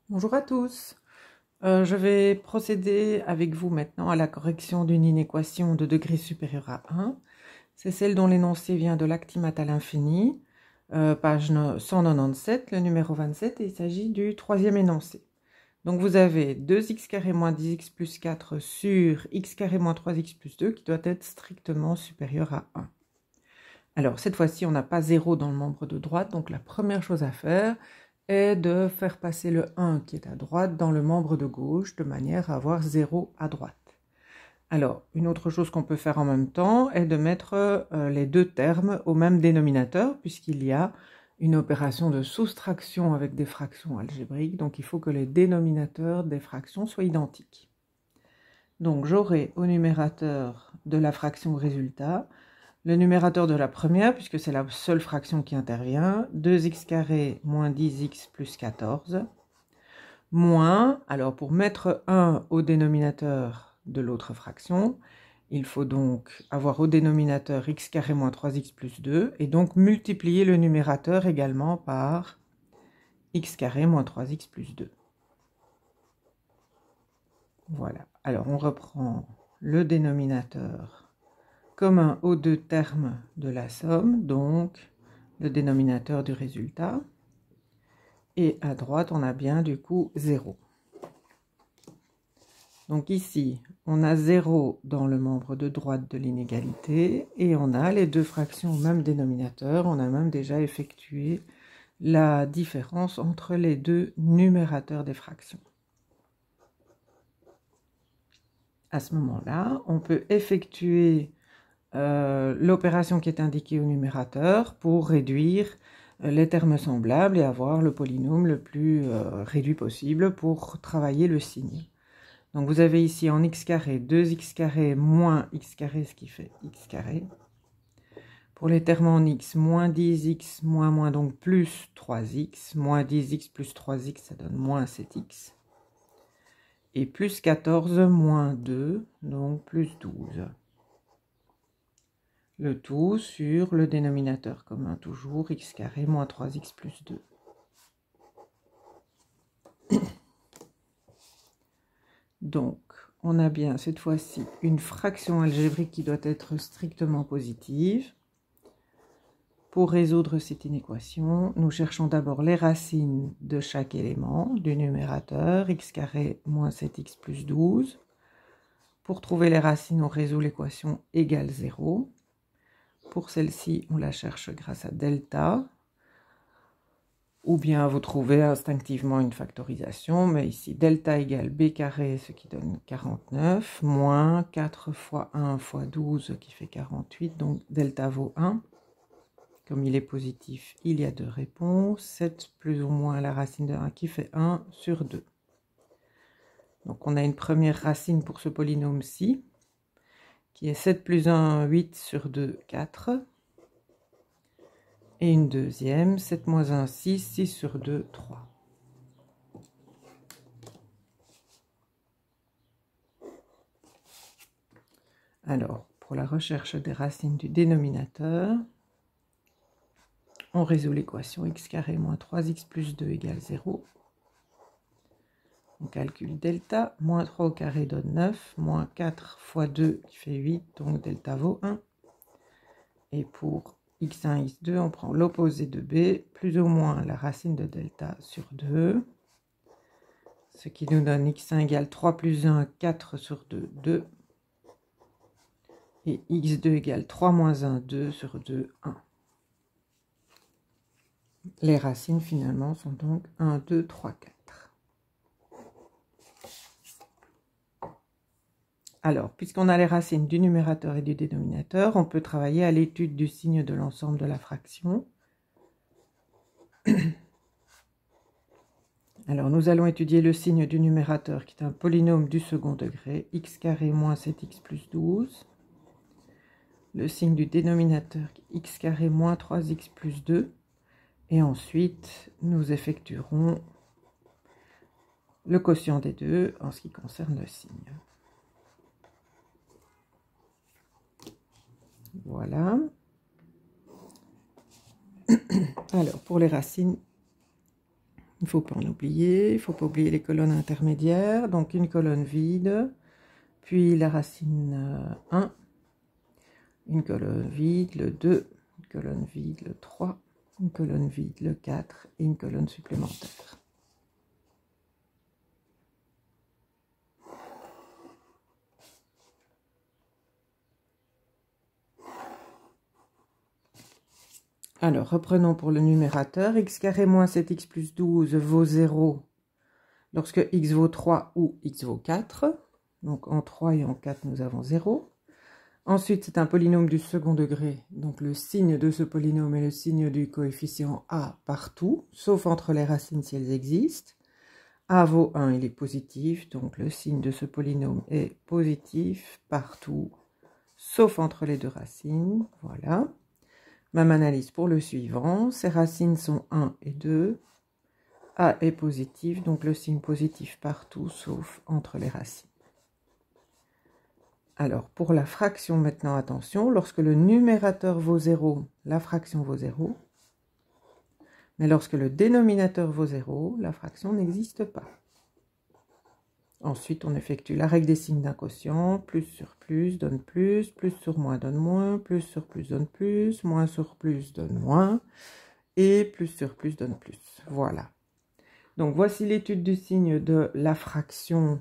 Bonjour à tous. Je vais procéder avec vous maintenant à la correction d'une inéquation de degré supérieur à 1. C'est celle dont l'énoncé vient de l'actimate à l'infini, page 197, le numéro 27, et il s'agit du troisième énoncé. Donc vous avez 2x carré moins 10x plus 4 sur x carré moins 3x plus 2 qui doit être strictement supérieur à 1. Alors cette fois-ci, on n'a pas 0 dans le membre de droite, donc la première chose à faire est de faire passer le 1 qui est à droite dans le membre de gauche de manière à avoir 0 à droite. Alors, une autre chose qu'on peut faire en même temps est de mettre les deux termes au même dénominateur puisqu'il y a une opération de soustraction avec des fractions algébriques, donc il faut que les dénominateurs des fractions soient identiques. Donc j'aurai au numérateur de la fraction résultat le numérateur de la première, puisque c'est la seule fraction qui intervient, 2x carré moins 10x plus 14, moins, alors pour mettre 1 au dénominateur de l'autre fraction, il faut donc avoir au dénominateur x carré moins 3x plus 2, et donc multiplier le numérateur également par x carré moins 3x plus 2. Voilà, alors on reprend le dénominateur commun aux deux termes de la somme, donc le dénominateur du résultat. Et à droite, on a bien du coup 0. Donc ici, on a 0 dans le membre de droite de l'inégalité et on a les deux fractions au même dénominateur. On a même déjà effectué la différence entre les deux numérateurs des fractions. À ce moment-là, on peut effectuer l'opération qui est indiquée au numérateur pour réduire les termes semblables et avoir le polynôme le plus réduit possible pour travailler le signe. Donc vous avez ici en x carré 2x carré moins x carré, ce qui fait x carré. Pour les termes en x, moins 10x moins moins, donc plus 3x, moins 10x plus 3x, ça donne moins 7x. Et plus 14 moins 2, donc plus 12. Le tout sur le dénominateur commun, toujours x carré moins 3x plus 2. Donc, on a bien cette fois-ci une fraction algébrique qui doit être strictement positive. Pour résoudre cette inéquation, nous cherchons d'abord les racines de chaque élément du numérateur, x carré moins 7x plus 12. Pour trouver les racines, on résout l'équation égale 0. Pour celle-ci, on la cherche grâce à delta. Ou bien vous trouvez instinctivement une factorisation, mais ici delta égale b carré, ce qui donne 49, moins 4 fois 1 fois 12 qui fait 48, donc delta vaut 1. Comme il est positif, il y a deux réponses, 7 plus ou moins la racine de 1 qui fait 1 sur 2. Donc on a une première racine pour ce polynôme-ci, qui est 7 plus 1, 8 sur 2, 4. Et une deuxième, 7 moins 1, 6, 6 sur 2, 3. Alors, pour la recherche des racines du dénominateur, on résout l'équation x carré moins 3x plus 2 égale 0. On calcule delta, moins 3 au carré donne 9, moins 4 fois 2 qui fait 8, donc delta vaut 1. Et pour x1, x2, on prend l'opposé de b, plus ou moins la racine de delta sur 2, ce qui nous donne x1 égale 3 plus 1, 4 sur 2, 2. Et x2 égale 3 moins 1, 2 sur 2, 1. Les racines finalement sont donc 1, 2, 3, 4. Alors, puisqu'on a les racines du numérateur et du dénominateur, on peut travailler à l'étude du signe de l'ensemble de la fraction. Alors, nous allons étudier le signe du numérateur qui est un polynôme du second degré, x carré moins 7x plus 12. Le signe du dénominateur, x carré moins 3x plus 2. Et ensuite, nous effectuerons le quotient des deux en ce qui concerne le signe. Voilà. Alors, pour les racines, Il ne faut pas en oublier, il ne faut pas oublier les colonnes intermédiaires. Donc une colonne vide, puis la racine 1, une colonne vide, le 2, une colonne vide, le 3, une colonne vide, le 4 et une colonne supplémentaire. Alors, reprenons pour le numérateur. X carré moins 7x plus 12 vaut 0 lorsque x vaut 3 ou x vaut 4. Donc, en 3 et en 4, nous avons 0. Ensuite, c'est un polynôme du second degré. Donc, le signe de ce polynôme est le signe du coefficient a partout, sauf entre les racines si elles existent. A vaut 1, il est positif. Donc, le signe de ce polynôme est positif partout, sauf entre les deux racines. Voilà. Même analyse pour le suivant. Ces racines sont 1 et 2. A est positif, donc le signe positif partout, sauf entre les racines. Alors, pour la fraction maintenant, attention, lorsque le numérateur vaut 0, la fraction vaut 0. Mais lorsque le dénominateur vaut 0, la fraction n'existe pas. Ensuite, on effectue la règle des signes d'un quotient. Plus sur plus donne plus sur moins donne moins, plus sur plus donne plus, moins sur plus donne moins, et plus sur plus donne plus. Voilà. Donc, voici l'étude du signe de la fraction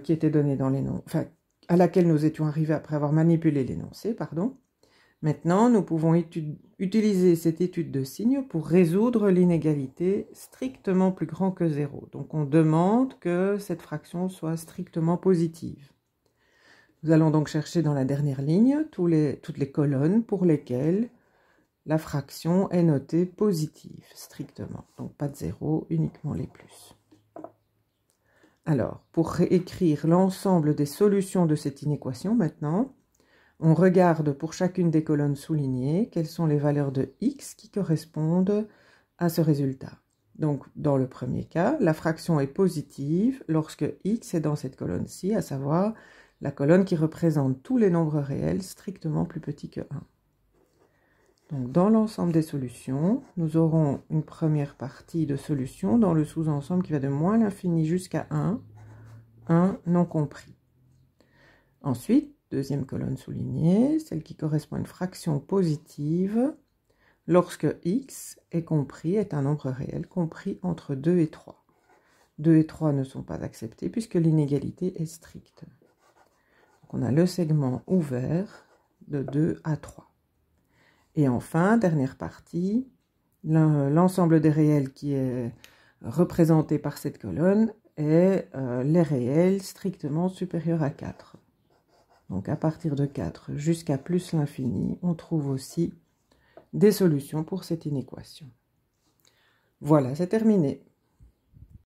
qui était donnée dans l'énoncé, enfin, à laquelle nous étions arrivés après avoir manipulé l'énoncé, pardon. Maintenant, nous pouvons utiliser cette étude de signe pour résoudre l'inégalité strictement plus grand que 0. Donc, on demande que cette fraction soit strictement positive. Nous allons donc chercher dans la dernière ligne toutes les colonnes pour lesquelles la fraction est notée positive, strictement. Donc, pas de 0, uniquement les plus. Alors, pour réécrire l'ensemble des solutions de cette inéquation, maintenant, on regarde pour chacune des colonnes soulignées quelles sont les valeurs de x qui correspondent à ce résultat. Donc, dans le premier cas, la fraction est positive lorsque x est dans cette colonne-ci, à savoir la colonne qui représente tous les nombres réels strictement plus petits que 1. Donc, dans l'ensemble des solutions, nous aurons une première partie de solution dans le sous-ensemble qui va de moins l'infini jusqu'à 1 non compris. Ensuite, deuxième colonne soulignée, celle qui correspond à une fraction positive, lorsque x est compris, est un nombre réel compris entre 2 et 3. 2 et 3 ne sont pas acceptés puisque l'inégalité est stricte. Donc on a le segment ouvert de 2 à 3. Et enfin, dernière partie, l'ensemble des réels qui est représenté par cette colonne est les réels strictement supérieurs à 4. Donc à partir de 4 jusqu'à plus l'infini, on trouve aussi des solutions pour cette inéquation. Voilà, c'est terminé.